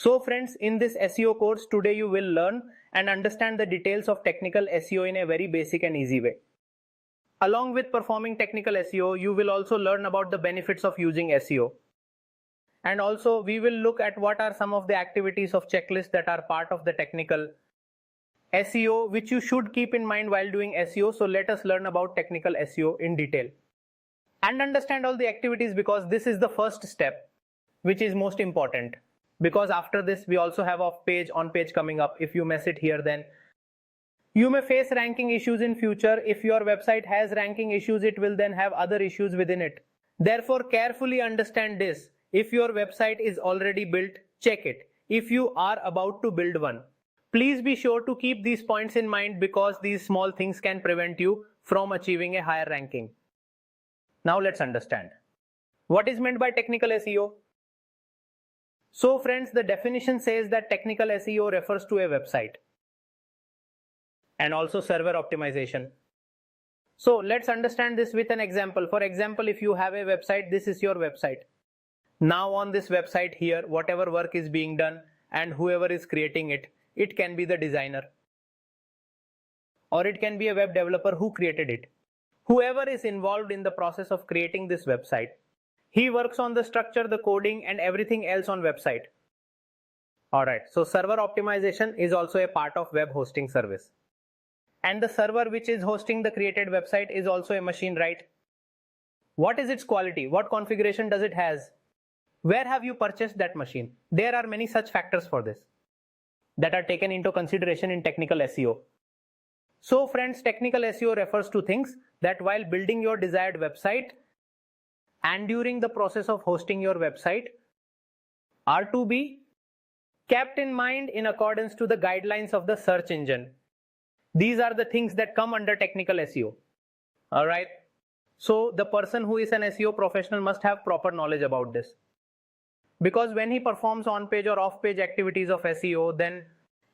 So friends, in this SEO course today you will learn and understand the details of technical SEO in a very basic and easy way. Along with performing technical SEO, you will also learn about the benefits of using SEO. And also we will look at what are some of the activities of checklist that are part of the technical SEO which you should keep in mind while doing SEO. So let us learn about technical SEO in detail and understand all the activities, because this is the first step which is most important. Because after this we also have off page, on page coming up. If you miss it here, then you may face ranking issues in future. If your website has ranking issues, it will then have other issues within it. Therefore carefully understand this. If your website is already built, check it. If you are about to build one, please be sure to keep these points in mind, because these small things can prevent you from achieving a higher ranking. Now let's understand what is meant by technical SEO. So friends, the definition says that technical SEO refers to a website and also server optimization. So let's understand this with an example. For example, if you have a website, this is your website. Now on this website here, whatever work is being done and whoever is creating it, it can be the designer or it can be a web developer who created it. Whoever is involved in the process of creating this website, he works on the structure, the coding and everything else on website. Alright, so server optimization is also a part of web hosting service. And the server which is hosting the created website is also a machine, right? What is its quality? What configuration does it has? Where have you purchased that machine? There are many such factors for this that are taken into consideration in technical SEO. So friends, technical SEO refers to things that while building your desired website and during the process of hosting your website are to be kept in mind in accordance to the guidelines of the search engine. These are the things that come under technical SEO. Alright. So the person who is an SEO professional must have proper knowledge about this. Because when he performs on-page or off-page activities of SEO, then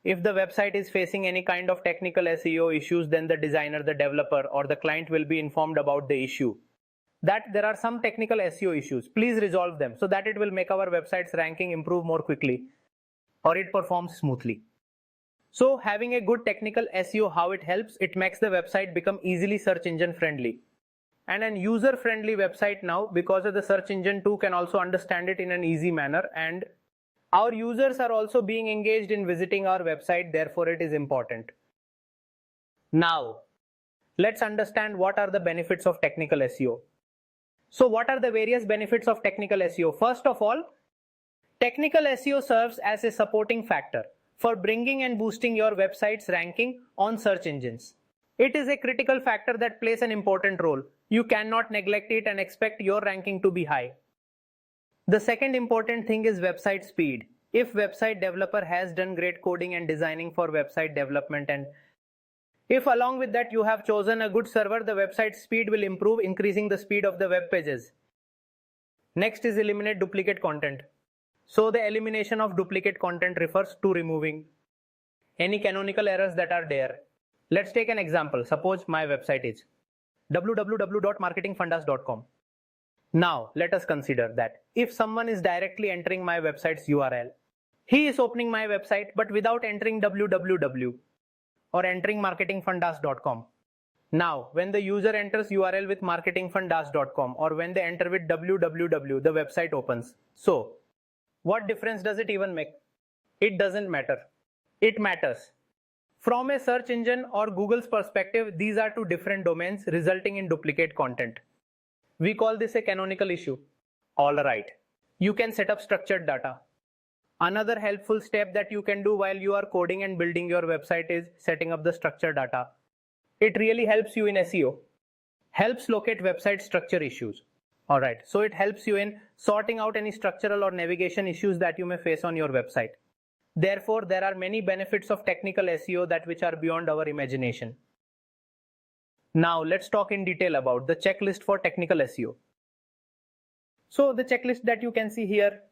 if the website is facing any kind of technical SEO issues, then the designer, the developer or the client will be informed about the issue. That there are some technical SEO issues. Please resolve them so that it will make our website's ranking improve more quickly or it performs smoothly. So having a good technical SEO, how it helps? It makes the website become easily search engine friendly. And an user-friendly website now, because of the search engine too can also understand it in an easy manner, and our users are also being engaged in visiting our website, therefore it is important. Now, let's understand what are the benefits of technical SEO. So what are the various benefits of technical SEO? First of all, technical SEO serves as a supporting factor for bringing and boosting your website's ranking on search engines. It is a critical factor that plays an important role. You cannot neglect it and expect your ranking to be high. The second important thing is website speed. If website developer has done great coding and designing for website development, and if along with that you have chosen a good server, the website speed will improve, increasing the speed of the web pages. Next is eliminate duplicate content. So the elimination of duplicate content refers to removing any canonical errors that are there. Let's take an example. Suppose my website is www.marketingfundasglobal.com. Now let us consider that if someone is directly entering my website's URL, he is opening my website but without entering www or entering marketingfundasglobal.com. Now when the user enters URL with marketingfundasglobal.com or when they enter with www, the website opens. So what difference does it even make? It doesn't matter. It matters. From a search engine or Google's perspective, these are two different domains resulting in duplicate content. We call this a canonical issue. Alright, you can set up structured data. Another helpful step that you can do while you are coding and building your website is setting up the structured data. It really helps you in SEO. Helps locate website structure issues. Alright, so it helps you in sorting out any structural or navigation issues that you may face on your website. Therefore, there are many benefits of technical SEO that which are beyond our imagination. Now, let's talk in detail about the checklist for technical SEO. So, the checklist that you can see here,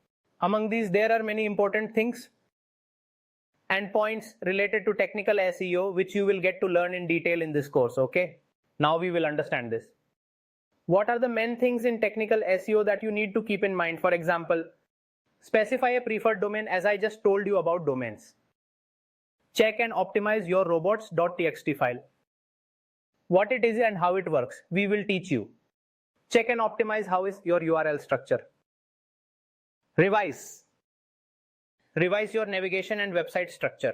among these there are many important things and points related to technical SEO which you will get to learn in detail in this course, okay? Now we will understand this. What are the main things in technical SEO that you need to keep in mind? For example, Specify a preferred domain as I just told you about domains. Check and optimize your robots.txt file. What it is and how it works, we will teach you. Check and optimize how is your URL structure. Revise. Revise your navigation and website structure.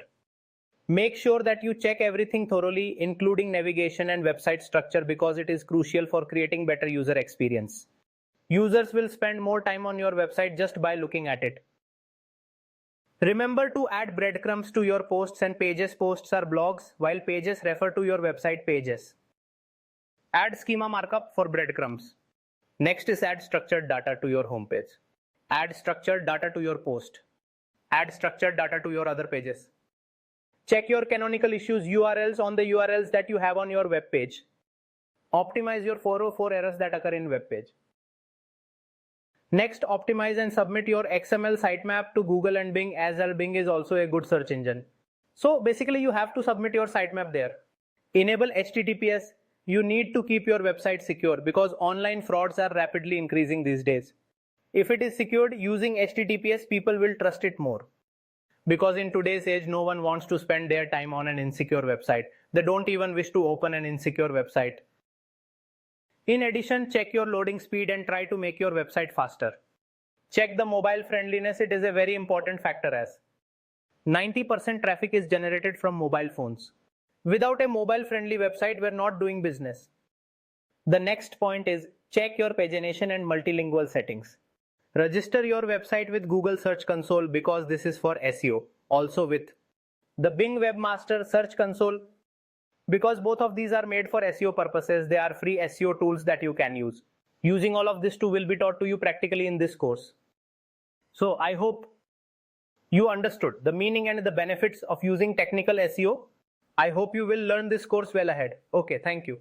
Make sure that you check everything thoroughly, including navigation and website structure, because it is crucial for creating better user experience. Users will spend more time on your website just by looking at it. Remember to add breadcrumbs to your posts and pages. Posts are blogs, while pages refer to your website pages. Add schema markup for breadcrumbs. Next is add structured data to your homepage. Add structured data to your post. Add structured data to your other pages. Check your canonical issues URLs on the URLs that you have on your web page. Optimize your 404 errors that occur in web page. Next, optimize and submit your XML sitemap to Google and Bing, as well. Bing is also a good search engine. So basically you have to submit your sitemap there. Enable HTTPS. You need to keep your website secure because online frauds are rapidly increasing these days. If it is secured using HTTPS, people will trust it more. Because in today's age, no one wants to spend their time on an insecure website. They don't even wish to open an insecure website. In addition, check your loading speed and try to make your website faster. Check the mobile friendliness. It is a very important factor as 90% traffic is generated from mobile phones. Without a mobile friendly website, we're not doing business. The next point is check your pagination and multilingual settings. Register your website with Google Search Console because this is for SEO. Also with the Bing Webmaster Search Console, because both of these are made for SEO purposes. They are free SEO tools that you can use. Using all of this too will be taught to you practically in this course. So I hope you understood the meaning and the benefits of using technical SEO. I hope you will learn this course well ahead. Okay, thank you.